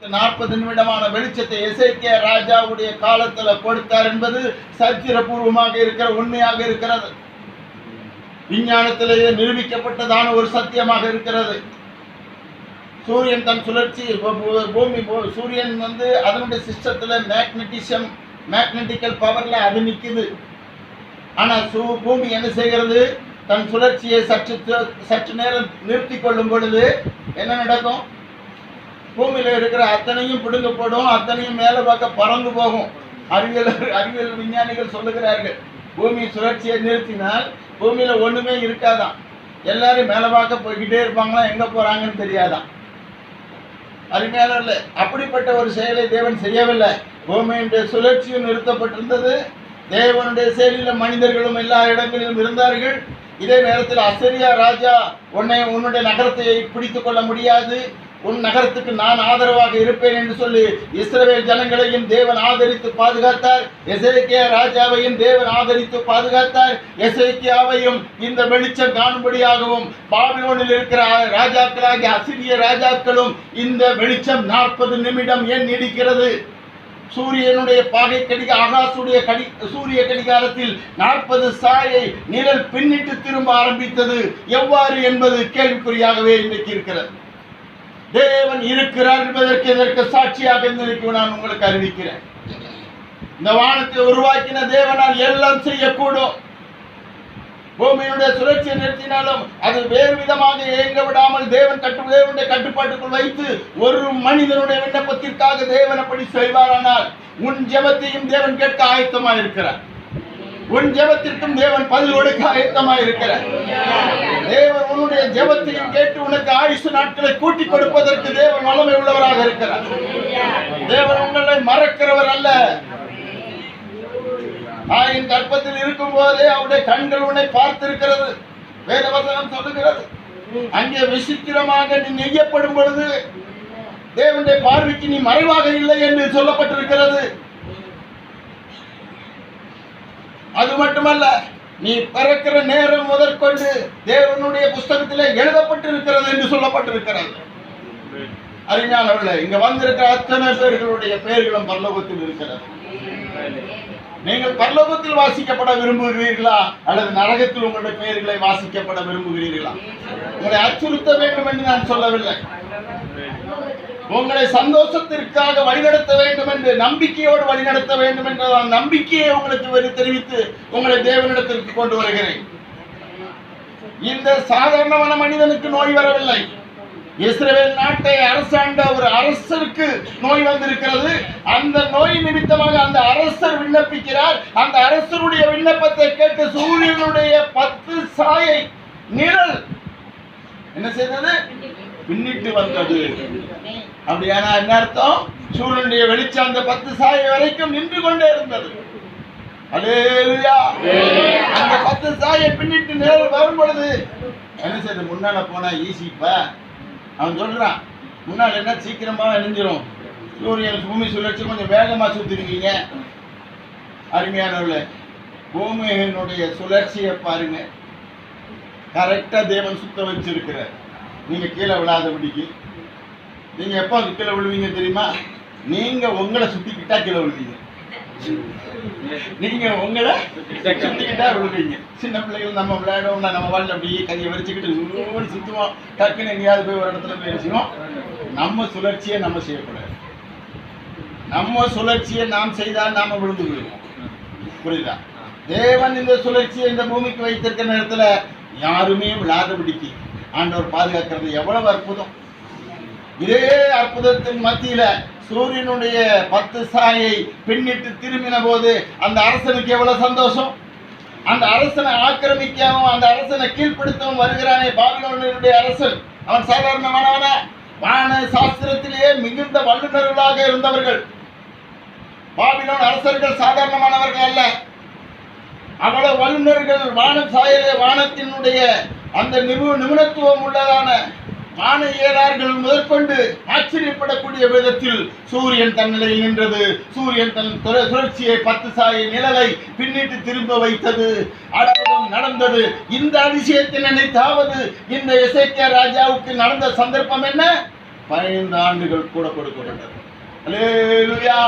40 நிமிடமான வெளிச்சத்தை எசேக்கியா ராஜாவுடைய காலத்துல கொடுத்தார் என்பது சரித்திரபூர்வமாக இருக்கிற உண்மையாக இருக்கிறது. விஞ்ஞானத்திலேயே நிரூபிக்கப்பட்டதான ஒரு சத்தியமாக இருக்கிறது. சூரியன் தன் சுழற்சி பூமி சூரியன் அதனுடைய சிஸ்டத்துல மேக்னெட்டிக்கல் பவர்ல அது நிக்குது. ஆனா பூமி என்ன செய்கிறது? தன் சுழற்சியை சற்று நேரம் நிறுத்தி கொள்ளும் பொழுது என்ன நடக்கும்? பூமியில இருக்கிற அத்தனையும் பிடுங்கப்படும், அத்தனையும் மேல பார்க்க பறந்து போகும். அறிவியல் விஞ்ஞானிகள் சொல்லுகிறார்கள், பூமி சுழற்சியை நிறுத்தினால் பூமியில ஒண்ணுமே இருக்காதான், எல்லாரும் மேல பார்க்க போய்கிட்டே இருப்பாங்களா, எங்க போறாங்கன்னு தெரியாதான். அருமையான இல்லை, அப்படிப்பட்ட ஒரு செயலை தேவன் செய்யவில்லை. பூமியுடைய சுழற்சியும் நிறுத்தப்பட்டிருந்தது. தேவனுடைய செயலில மனிதர்களும் எல்லா இடங்களிலும் இருந்தார்கள். இதே நேரத்தில் அசரியா ராஜா உன்னுடைய நகரத்தை பிடித்துக் கொள்ள முடியாது, உன் நகரத்துக்கு நான் ஆதரவாக இருப்பேன் என்று சொல்லி இஸ்ரவேல் ஜனங்களையும் தேவன் ஆதரித்து பாதுகாத்தார். எசேக்கியா ராஜாவையும் தேவன் ஆதரித்து பாதுகாத்தார். எசேக்கியாவையும் இந்த வெளிச்சம் காணும்படியாகவும் பாபிலோனில் இருக்கிற ராஜாக்களாகிய அசிரிய ராஜாக்களும் இந்த வெளிச்சம் 40 நிமிடம் ஏன் நீடிக்கிறது? சூரியனுடைய பாகை ஆகாசுடைய சூரிய கடிகாரத்தில் 40 சாயை நிழல் பின்னிட்டு திரும்ப ஆரம்பித்தது எவ்வாறு என்பது கேள்விக்குறியாகவே இன்றைக்கு இருக்கிறது. தேவன் இருக்கிறார் என்பதற்கு இதற்கு சாட்சியாக இன்றைக்கு நான் உங்களுக்கு அறிவிக்கிறேன். இந்த வானத்தை உருவாக்கின தேவனால் எல்லாம் செய்யக்கூடும். பூமியினுடைய சுழற்சியை நிறுத்தினாலும் அது வேறு விதமாக இயங்க விடாமல் தேவனுடைய கட்டுப்பாட்டுக்குள் வைத்து ஒரு மனிதனுடைய விண்ணப்பத்திற்காக தேவன் அப்படி செய்வாரானால் உன் ஜெபத்தையும் தேவன் கேட்க ஆயத்தமாக இருக்கிறார். உன் ஜெபத்திற்கும் தேவன் பதில் கொடுக்க ஆயத்தமாக இருக்கிறார். தேவன் உன்னுடைய ஜெபத்தையும் கேட்டு உனக்கு ஆயுசு நாட்களை கூட்டி கொடுப்பதற்கு தேவன் வல்லமை உள்ளவராக இருக்கிறார். தேவன் உங்களை மறக்கிறவர் அல்ல. தாயின் கற்பத்தில் இருக்கும் போதே அவருடைய கண்கள் உன்னை பார்த்திருக்கிறது. வேதவசனம் சொல்லுகிறது, அங்கே விசித்திரமாக நீ நெய்யப்படும் பொழுது தேவனுடைய பார்வைக்கு நீ மறைவாக இல்லை என்று சொல்லப்பட்டிருக்கிறது. அது மட்டுமல்ல, நீ பிறக்கிற நேரம் முதற்கொண்டு தேவனுடைய புஸ்தகத்திலே எழுதப்பட்டிருக்கிறது என்று சொல்லப்பட்டிருக்கிறது. அறிஞானவர்களே, இங்க வந்திருக்கிற அத்தனை பேர்களுடைய பெயர்களும் பரலோகத்தில் இருக்கிறது. நீங்கள் பரலோகத்தில் வாசிக்கப்பட விரும்புகிறீர்களா அல்லது நரகத்தில் உங்களுடைய பெயர்களை வாசிக்கப்பட விரும்புகிறீர்களா? உங்களை அச்சுறுத்த வேண்டும் என்று நான் சொல்லவில்லை. உங்களை சந்தோஷத்திற்காக வழிநடத்த வேண்டும் என்று, நம்பிக்கையோடு வழிநடத்த வேண்டும் என்ற நம்பிக்கையை உங்களுக்கு தெரிவித்து உங்களை தேவனிடத்திற்கு கொண்டு வருகிறேன். இந்த சாதாரணமான மனிதனுக்கு நோய் வரவில்லை. இஸ்ரவேல் நாட்டை அரசாண்ட ஒரு அரசருக்கு நோய் வந்திருக்கிறது. அந்த நோய் நிமித்தமாக அந்த அரசர் விண்ணப்பிக்கிறார். அந்த அரசருடைய விண்ணப்பத்தை கேட்டு சூரியனுடைய 10 சாயை நிழல் என்ன செய்தது? பின்னிட்டு வந்தது. அப்படியானா என்ன அர்த்தம்? சூரியனுடைய வெளிச்சம் அந்த 10 சாயை வரைக்கும் நின்று கொண்டே இருந்தது. அல்லேலூயா. அந்த 10 சாயை பின்னிட்டு நிழல் வரும் பொழுது என்ன செய்து? முன்னால போனா ஈஸிப்பா. அவன் சொல்றான், முன்னால் என்ன சீக்கிரமா அணிஞ்சிரும், சூரியன் பூமி சுழற்சி கொஞ்சம் வேகமா சுத்திருக்கீங்க. அருமையானவர்களே, பூமியினுடைய சுழற்சியை பாருங்க, கரெக்டா தேவன் சுத்த வச்சிருக்கிறார். நீங்க கீழே விழாதபடிக்கு. நீங்க எப்போ கீழே விழுவீங்க தெரியுமா? நீங்க உங்களை சுத்திக்கிட்டா கீழே விழுவீங்க. நீங்க உங்களை சுத்திக்கிட்டா விழுவீங்க. சின்ன பிள்ளைகள் நம்ம விளையாடுவோம்னா நம்ம வாழ்ல அப்படியே கையை வரிச்சுக்கிட்டு சுத்துவோம். டக்குன்னு எங்கேயாவது போய் ஒரு இடத்துல போய் வச்சுக்கோம். நம்ம சுழற்சியை நம்ம செய்யக்கூடாது. நம்ம சுழற்சியை நாம் செய்தால் நாம விழுந்து விடுவோம். புரியுதா? தேவன் இந்த சுழற்சியை இந்த பூமிக்கு வைத்திருக்கிற நேரத்துல யாருமே விழாதபடிக்கு ஆண்டவர் பாதுகாக்கிறது எவ்வளவு அற்புதம்! இதே அற்புதத்தின் மத்தியில சூரியனுடைய 10 சாயை பின்னிட்டு திரும்பின போது அந்த அரசனுக்கு எவ்வளவு சந்தோஷம்! அந்த அரசனை ஆக்கிரமிக்கவும் அந்த அரசனை கீழ்ப்படுத்தவும் வருகிறானே பாபிலோனினுடைய அரசன். அவன் சாதாரணமானவன? வான சாஸ்திரத்திலேயே மிகுந்த வல்லுநர்களாக இருந்தவர்கள். பாபிலோன் அரசர்கள் சாதாரணமானவர்கள் அல்ல. அவ்வளவு வல்லுநர்கள். வானத்தினுடைய அந்த நிபுணத்துவம் உள்ளதான வானியலாளர்கள் முதற்கொண்டு ஆச்சரியப்படக்கூடிய விதத்தில் சூரியன் தன் நிலையில் நின்றது. சூரியன் தன் சுழற்சியை 10 சாயை நிழலை பின்னிட்டு திரும்ப வைத்தது. அற்புதம் நடந்தது. இந்த அதிசயத்தை நினைத்தாவது இந்த எசேக்கியா ராஜாவுக்கு நடந்த சந்தர்ப்பம் என்ன? 15 ஆண்டுகள் கூட கொடுக்கப்பட்டது. அல்லேலூயா.